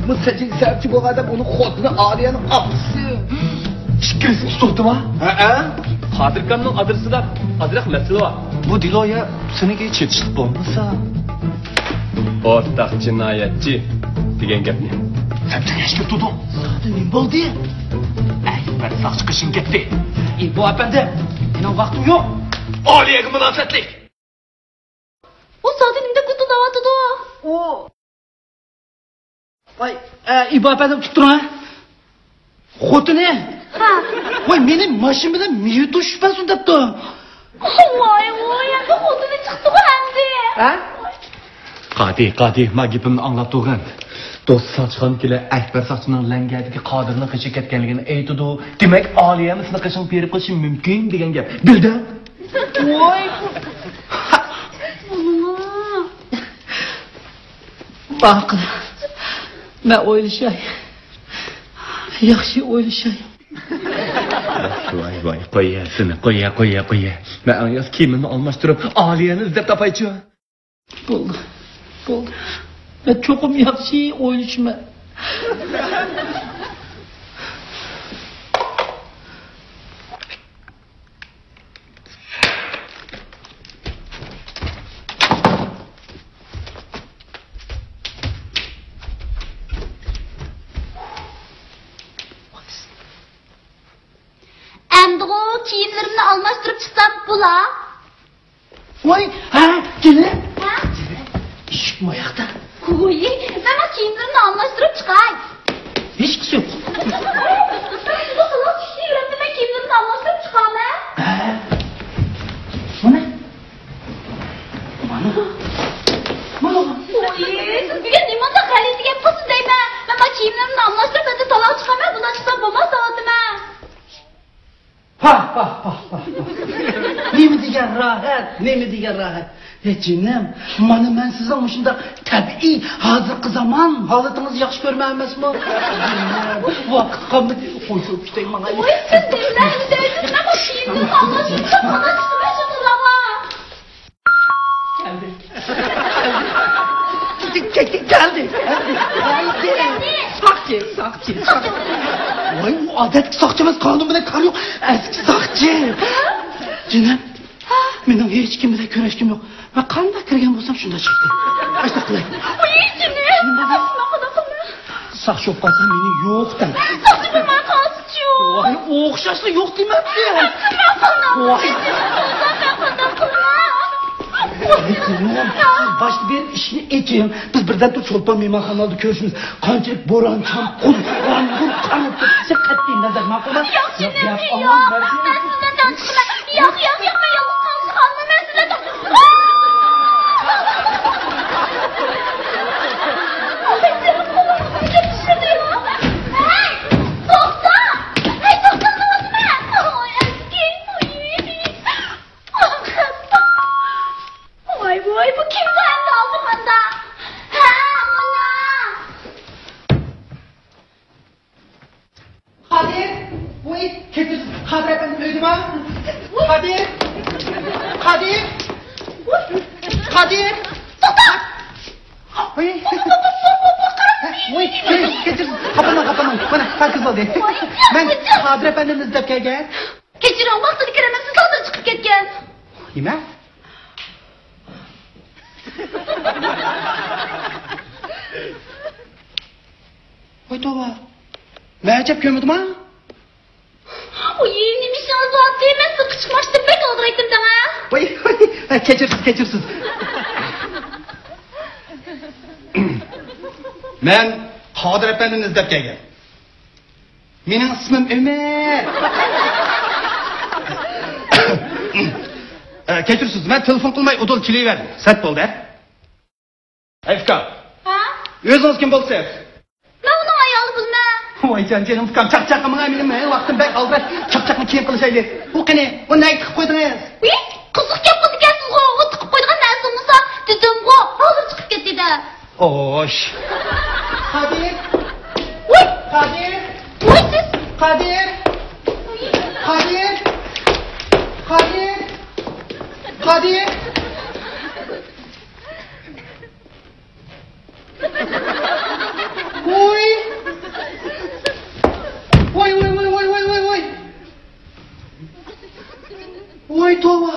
Müsacil sebepçi bu adam onun kodunu ağlayanın apısı. Şükürsün usuldu mu? Hadirkan'ın adresi da adres mesele var. Bu Dilo'ya seninki hiç yetiştik olmasa. Ortak cinayetçi degan gapni. Sen yaşlı tutun. Zaten ne oldu? Ben sağ çıkışın gitti. Bu efendi, benim vaktim yok. Aliye münasebetlik. O zaten nimde kutu davatıdı o. Vay, İbo efendim tutturun ha. Kutu ne? Ha. Vay, benim maşımda miyi düşmesin depti. Vay, endi xotini chiqdi endi. Ha? Qadi, ma gapimni anglab turgan. Do'st Sochxon kela Akbar Sochning langadagi Qodirning qichib ketganligini aytdi. Demak, Oliyani sinaqashini berib qo'yish mumkin degan gap. Bildi? Voy. Baqil. Men o'ylashay. Yaxshi o'ylashay. Voy, qo'ya. Men angas kiyimimni almashtirib, Oliyani izlab topaychi. Bo'ldi. Ben çokum yaxshi o'ylashman. Endi o kiyimlerimni almashtirib chiqsam bo'la. Voy, ha, gel. Ha? Eshik moyoqda. Voy, men o kiyimlerimni almashtirib chiqay. Hech qisi yo'q. Bu xalos ishlayapti, men kiyimlerimni almashtirib chiqaman. Mana. Voy, siz bugun nimada qalisi gap qilsiz deyman. Men o kiyimlerimni almashtirib, endi taloq chiqaman, bundan chiqsam bo'lmas soatime. Ha. Nemi degan rahat. Canım, ben sizin şunda tabii hazır zaman halatınızı yaxşı görmem emasmi? Vaqt qoldi. Qo'yib o'tay mana. Voy, siz nimani deysiz? Men bu kiyimni almashtirib chiqaman, Geldi. Sakçı. Vay, o adet sakçımız kanun bile kan yok. Eski sakçı. Canım, benim hiç kimle köreşkim yok. Ben kanda kirgen bolsam şunda çıktı. Açta qilay. Voy, canım. Saq şopqasam meni yo'q da. Sakçı bilmay qolsiz-chu. Voy, o'xshashni yo'q deymabdi. Voy. Başta bir işini edeyim. Biz birden de Çolpan meymanxanada görüşürüz. Kancık, boran, çam, kul, yağmur, kanıp, sen katlayın nazar makul. Yok şimdi yok. Ben sizden çıkmam. Yok ben yalnız kalmam. Ben sizden Vay bu kim kendi aldı bana? Kadir, bu it kesin. Kadir efendim öldü mü? Kadir. Oy, getir. Kapanma. Bana sen kız ol de. Ben Kadir efendim izlep gelgen. Keçiren vaxtını kiremesiz kaldır çıkıp ketken. Yeme? Oy tova. Məcəb kömüdüm ha? O yeğenimiş azat demez sıkı çıkmıştım pek aldıraydım sana. Oy, keçirsiz. Ben Kadir efendini izlep gelgen. Menin ismim Ömer. Keçirsiz, ben telefon kılmay udul kileyi verdim. Sert bol der. Efka. Ha? Özünüz kim bolsa? Ben onun ayalı bilmem. Vay canım fıkam çak eminim mi? Vaktim bek aldı. Çak kiyim kılışaydı. O kene, o neyi tıkıp koydunuz? Kızık yapmadı gelsin o tıkıp koyduğun neresi olmasa dedim o hazır çıkıp gitti de. Oş. Kadir. Oy siz. Kadir. Oy tova.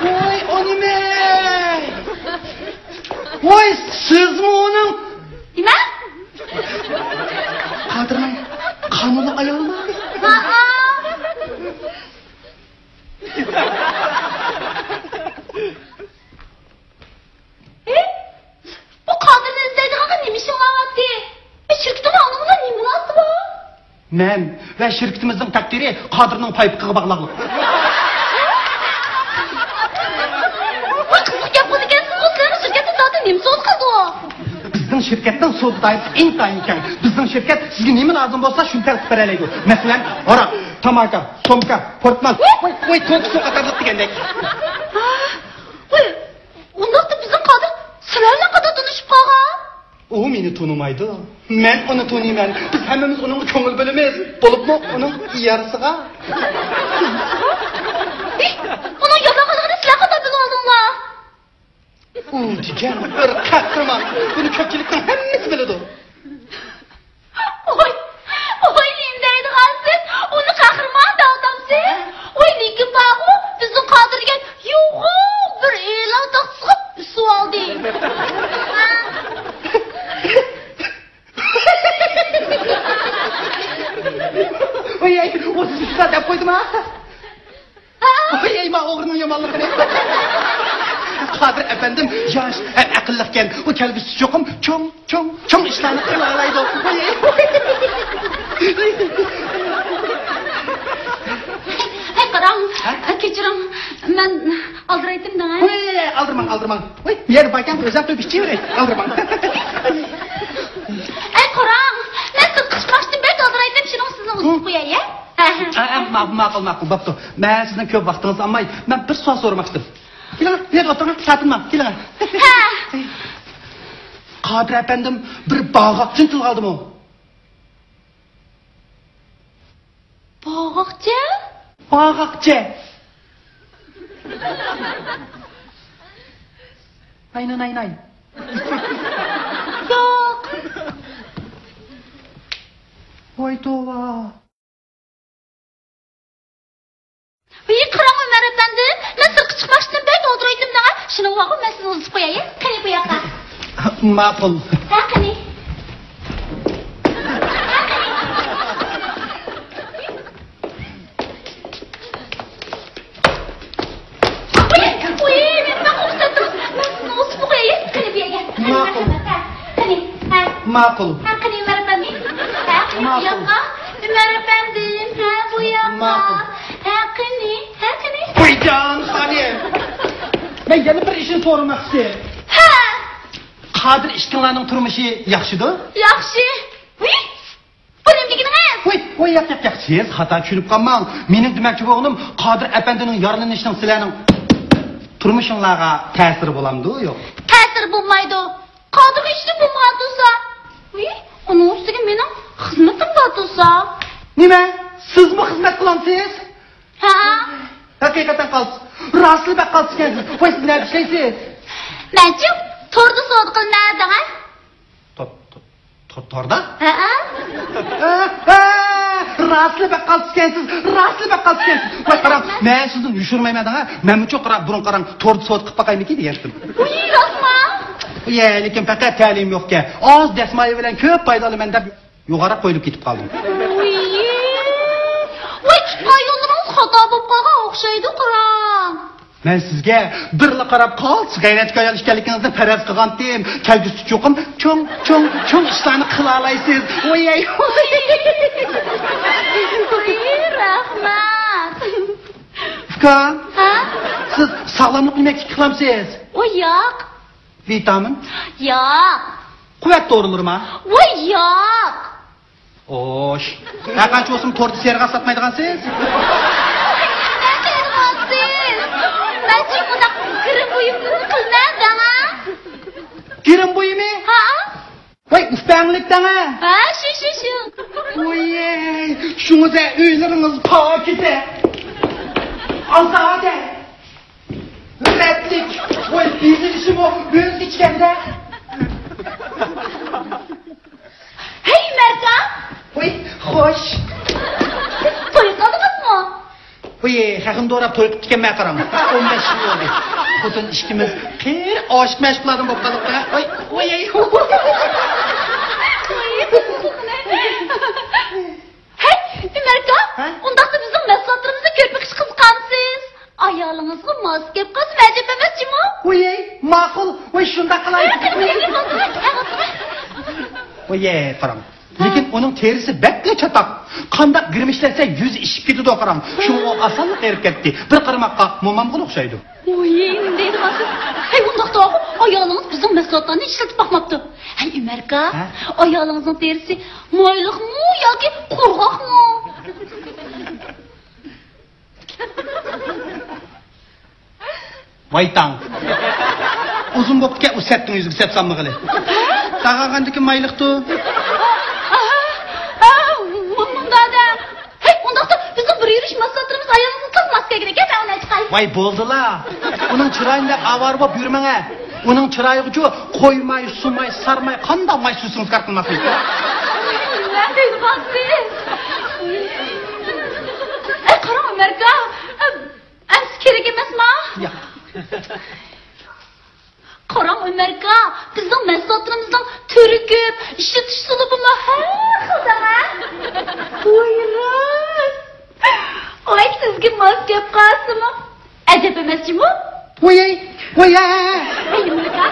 Oy onime. Oy siz mi onun? Değil Kadının kanunu ayağı mı? Bu kadını izledi ama nemişim vakti. Şirketin anlamına ne münasip o? Men ve şirketimizin takdiri kadının paypıkığı bağlılık. Kızık yapmadı gelsin o senin şirketin zaten neyim söz kıldı o. Bizden şirketten soğudayız intayınken. Bizden şirket sizge neymi lazım olsa şunu ters bereleydi. Mesela ara, tamaka, somka, portman. Oy tonkusu atarlık degендek. Ondan da bizim kadın seninle kadar tanışıp kalgan. O meni tanımaydı. Men onu tanıyman. Biz hemmemiz onun köngül bölümüz. Bolup mu onun yarısıga? Onun yalanlarını silah kadar bil oldunla. Diyeceğim, bir kahraman. Bunu köpçülükten hemmesi biledi. Oy neyimdeydi kalsın. Onu kahraman da adamsın. Oy lekin bak o bizim kaldırgen yoğun bir elan da sıkıp su aldı. Oy, o sizi zaten koydum ha. Oy, ma oğrunun yamanlığını. Kadir efendim, yaş, akıllıkken, o kelbisi çokum, çong işlerini kılalaydı. Karam, keçirim, ben aldıraydım da. Oy, aldırman. Oy, yer bakan özel öpüşçü yürek, aldırman. Karam, ben sıkışmıştım, ben aldıraydım, şunu sizin uzun koyayım. Maqul, babto. Ben sizden köp vaxtınızı almayın. Ben bir soru sormak istedim. Gelin oturun, satınma, gelin. Kadir efendim bir bağakçın tıl aldı mı? Bağakçı? Bağakçı. Aynen. Yok. Oy tova. Karam Ömer efendim, ben sırkı çıkmıştım, ben aldıraydım da. Şunu bakın, ben size uzun koyayım. Kani bu yakta. Maqul. Kani. Makul. Hakkını Ömer Efendi. Hakkını bu yakka. Ömer Efendim. Ha bu yakka. Hakkını. Buycan hanım. Ben yana bir işin sormak istedim. Ha. Kadir işkinlarning turmushi yaxshidi? Yaxshi. Uy. Bo'limliginiz. Voy yap. Siz xato tushunib qolmang. Mening demoqchi bo'lganim Qodir apandining yorilinishining sizlarning turmushingizga ta'siri bo'lamdi, yo'q? Ta'sir bo'lmaydi. Qodir ishni bo'lmaydi-sa. Uy, uning ustiga mening xizmatim bor-sa. Nima? Sizmi xizmat qilamsiz? Ha? Haqiqatan qalsiz. Rostli qalsiz. Voy siz nima ishlaysiz? Menchi torda savdo qilinadi, ha? Torda? Ha? Rostli qalsiz. Voy qarang, men sizni yushurmayman, ha? Men mucho qarab, burun qarang, torda savdo qilib baqaymiki degandim. Uy, rostmi? Lekin faqat ta'lim yo'q-ku. Oz dasmoyi bilan ko'p foydalaman deb yuqori qo'yilib ketib qoldim. Voy, chiqqaningizning xato bo'lib qolgan o'xshaydi, qur'on. Men sizga birla qarab qolsiz, g'ayratga ayol ekanligingizni faraz qilgandim. Kelgusi cho'qim, cho'ng ishlarni qila olasiz. Voy. Rahmat. Uka, Ha? siz sog'lomlik yemak qilamsiz? Voy, yo'q. Vitamin? Yo'q. Quvvat doğrulurma? Voy, yo'q. Oş. Qancha o'sim torti serga satmaydigansiz? Menchi bunda kirim buyumni qilmadi, ha? Kirim buyumi? Ha? Voy, ustanlikdan ha? Ha, shu. Voy, shuningizda uylaringiz pokita. Azade. Retlik. Voy, bizim işim o. Göz içkende. Hey, Merka. Voy, hoş. To'y qildingizmi? Voy, haqim doğrab to'y qilib kelmay qaram. 15 yil bo'ldi. Xotin ishkimiz qir oshib mashqlardan bo'lib qolibdi. Voy. Hey, Merka. Undaqda bizning mahsulotlarimizga ko'p ish qilgansiz. Ayolingizga mos kelib qolsa vajib emasmi? Voy, ma'qul. Voy, shunda qilaylik. Voy, qaram. Lekin uning terisi bakka chataq. Qandaq girmishlansa yuz ishib ketadi qaram. Shunga osonlik erib ketdi. Bir qarmoqqa momamga o'xshaydi. Voy, deydi hozir. Hey, undaqda ayolingiz bizning mahsulotlarni ishlatib boqmabdi. Hey, Umarka, ayolingizning terisi moyliqmi yoki qurg'oqmi? Voy tang. Uzun bo'pti, usatning yuziga sepsammi qilib. Tag'agandiki mayliqdi. Bizim bir yürüyüş masraflarımız ayağımızı tutmaz kerak ekan, men uni chiqay. Voy, bo'ldilar. Uning chiroyida avar bo'lib yurmang. Uning chiroyiga qo'ymay, sumay, sarmay, qanday may susingiz kar qilmasin. Men deyapsiz. Qarang, Umarka. Ams kerak emasmi? Yo'q. Qarang, Umarka, bizning mahsulotlarimizning turi ko'p, ishlatish usulimi har xil-da. Buyurun. Oy, sizga mos gap qilsimi? Ajab emasmi? Voy. Hey, Umarka.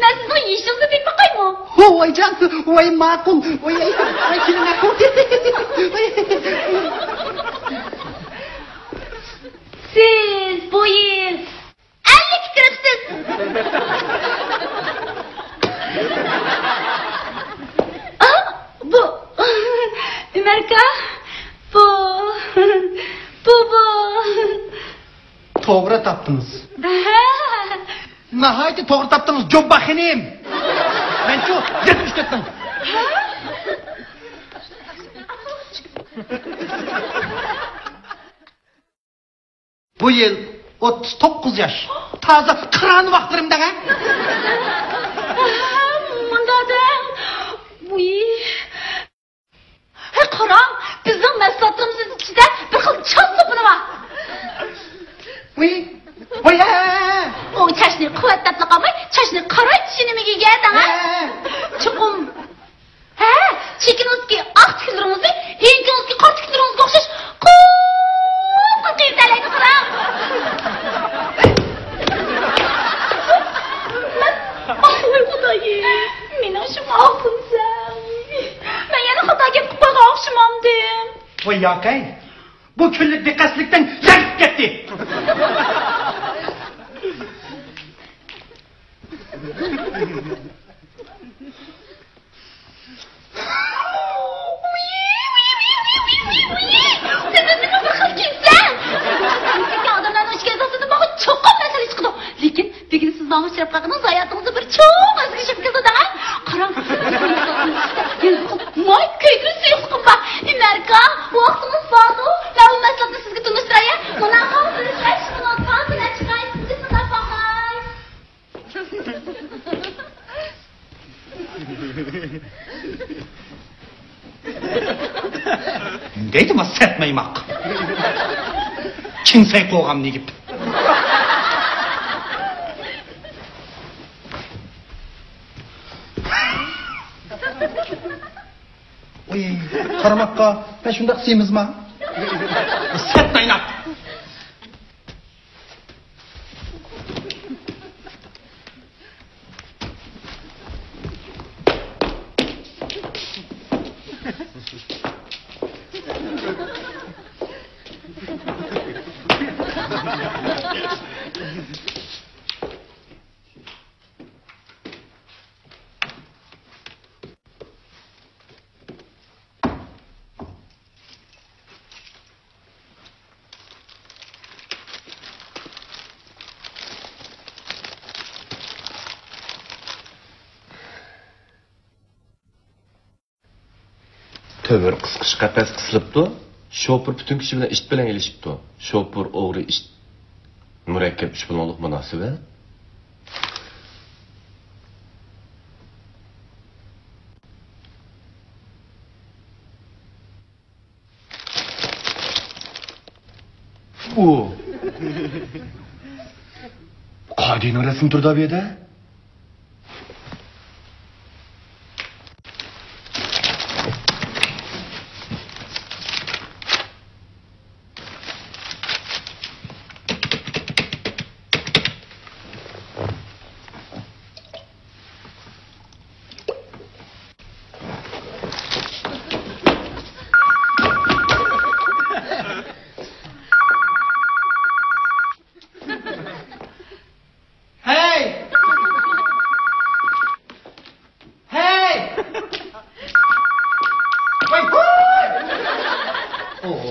Men sizning yishingizni deb baqaymi? Voyjon, voy ma'qul. Voy, keling. Siz bu yil 50 kiribsiz. Bu Umarka, bu To'g'ri topdingiz. Nihoyatda to'g'ri topdingiz, jobbaxinim. Men-chu, yetib ketdim. Bu yil 39 yosh. Toza qiron vaqtlarimda, ha? Mundada. Uy. Hey, qarang, bizning mahsulotlarimizning ichida bir xil choy supini bor. Voy. O chashni quvvatlab qolmay, chashni qaraytishini megada, ha? Chuqum. Ha, chekiningizga oq tiklaringizni, yengingizga qora tiklaringizga o'xshash qiydalaydi, qarang. Ay, Xudoyim. Voy yakay. Bu kunlik dikkatsizlikten yakıp gitti. Lekin bugün siz bana şirap kalkınız hayatınızda bir çok özgürlük kızı daha. Karan. May köydürü suyuqım bak. Merka, vaxtınız vardı. Ben bu meslekte sizge tanıştırayım. Bana kaldı. Kaç gün olsan bile çıkayım. Sizi sınıf bakay. Deydi mi sertmeymak? Kimsey koğam ne gibi? Oy, karamakka, ben şunda kısayımız mı? Sertmeyin at! Tömür qısqış qəpəs qısılıbdı. Şoför bütün kişi bilan iş bilan elişibdi. Şoför o'g'ri ish murakkab ish bilan munosabat. Bu. Qadinin rasmi turda bu yerda.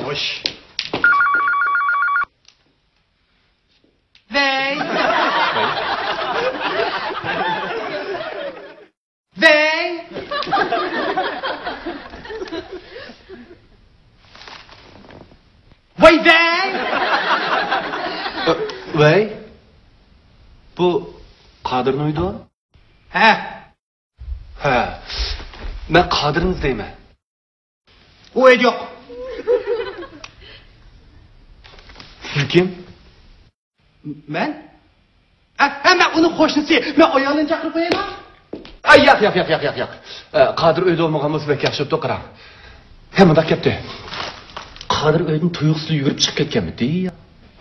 Hoş. Vey. Vey. Vay vey. Vey. Bu Qadir mıydı o? He. He. Ben Qadir'iniz deyme. O el yok. Siz kim? Ben? Hemen onun hoşnusu. Ben ayağını çakırıp koyayım ha. Ay yak. Qadir uyda olmagan bo'lsa bek yaxshi to'qira. Hemen da kepti. Qadir uydan tuyuqsiz yugurib chiqib ketganmidi?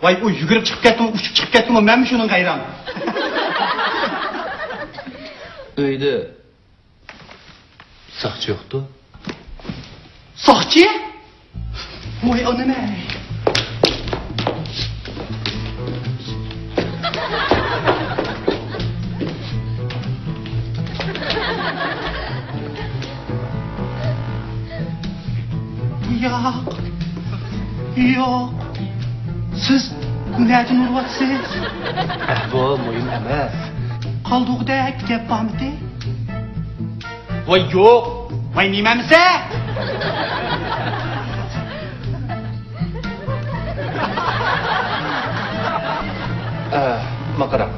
Vay o yugurib chiqib ketdimi, uchib chiqib ketdimi? Men shuning g'ayram. Uyda saqchi yo'qdi. Saqchi? Voy o nima? Yok. Siz nereden urvatsınız? Bu mühim emas. Qolduğuda gap bormidi? Voy yo'q. Voy nimamisa? Maqara.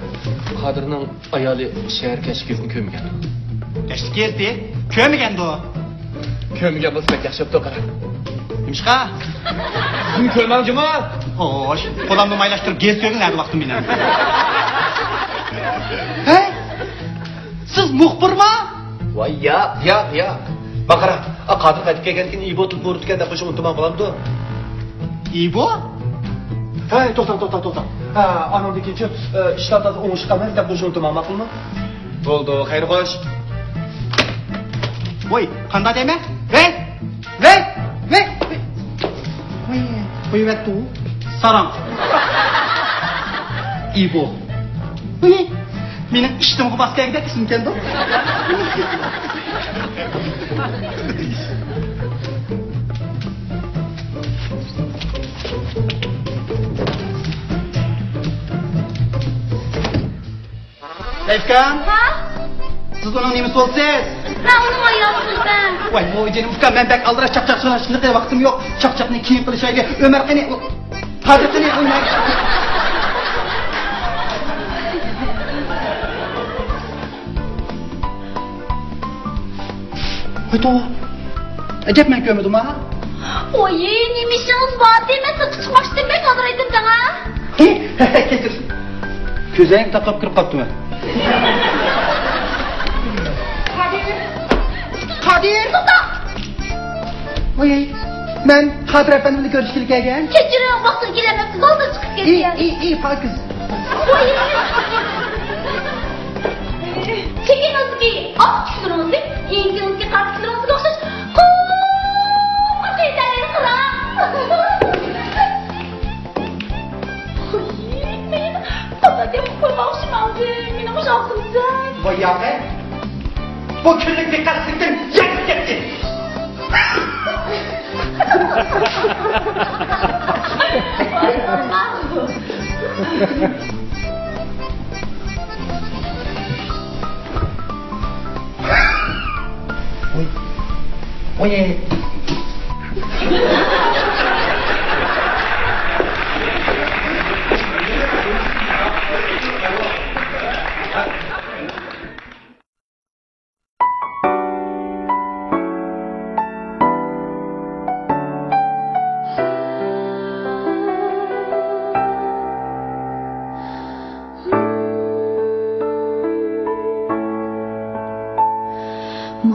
Qadirning ayoli shahar kashkesini ko'mgan. Kashkesdi? Ko'mgandi o. Ko'mgan bo'lsa bek yaxshi to'qira. Nimishqa? Sizin ko'rmangchimi? Xo'sh, qo'limni maylashtirib gez ko'rinadi vaqtim meni. Hey! Siz muxbirmi? Voy ya. Baqara, Qadir qaytib kelgandan keyin ibo tutib o'rtganda qo'shib unutmam bo'lamdi. İbo? Hey, to'xta. Ha, anamnikichi shtatdan o'ng chiqaman deb qo'shib unutmam ma'qulmi? Bo'ldi, xayr xo'sh. Voy, qanday deyman? Vey! qo'yibatdi u. Saram. İbo. Bu ne? Mening ishtimga bosganda ism keldi. Efkan? Ha? Siz onun nemisi olsanız? Ben onun ayağımsın ben. Vay vay canım Efkan ben bek aldıra çak söylashlikka vaqtim yo'q. Chaqchaqni keyin qilishayga Ömer qani. Hadi qani o'ynay. Hayto. Acep men görmedim ha? Oy, nemişiniz var demesi kıçmaş demek adıraydım sana. Getir. Közeng taqlab kirib qolibdi. Qadir. Oy, men Qadir efendimni ko'rishga kelgan. Kechiring, vaqti kelamabsiz, oldi chiqib ketgan. İyi pakiz. Oy. Çekinizki ak kişilerinizi, yenginizki kalp kişilerinizi okşaş. Kuuu, şeytanları kıra. Men bana dep koymamışım aldı. Benim şansımdan. Vay ya be. Bu günlük dikkatsizlikten yakıp gitti. Oye.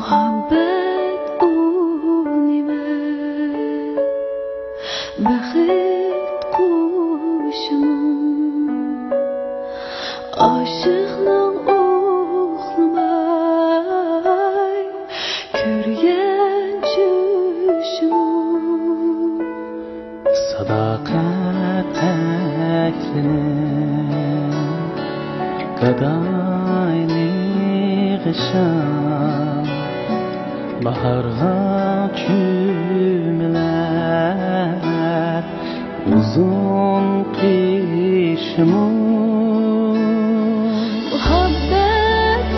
Muhabbet unime Baxit kuşum Aşıqның oxlamay Körgen çüşüm Sadaqat eklenir Gadayni gışam Baharga çümler Uzun kışımı Muhabbet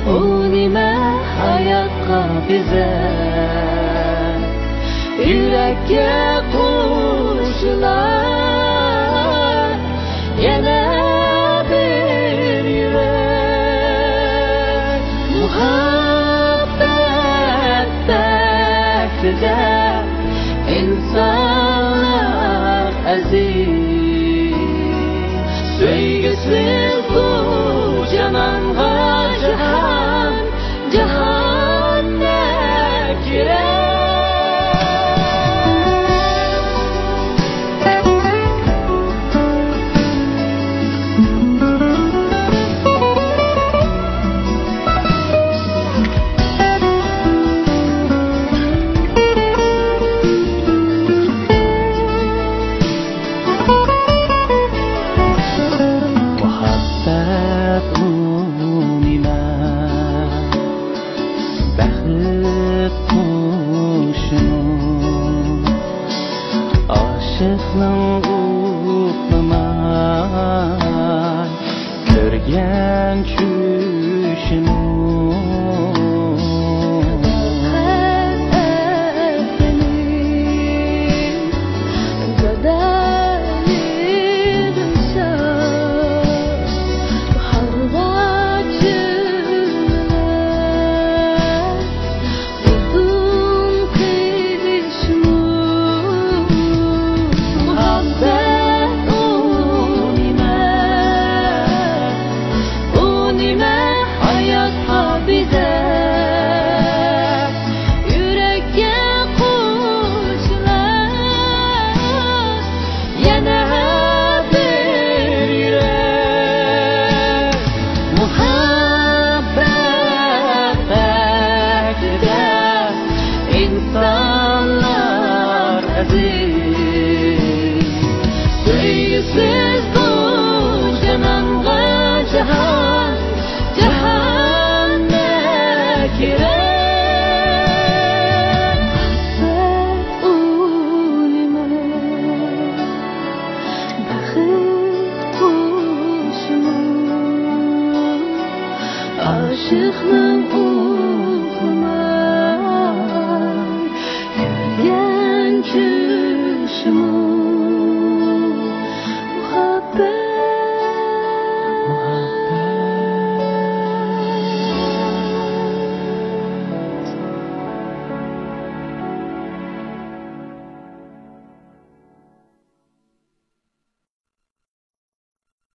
unime hayatqa bize Yürekке kuşlar Yana bir yürek Muhabbet beklide İnsanlar aziz Söygüsüz bu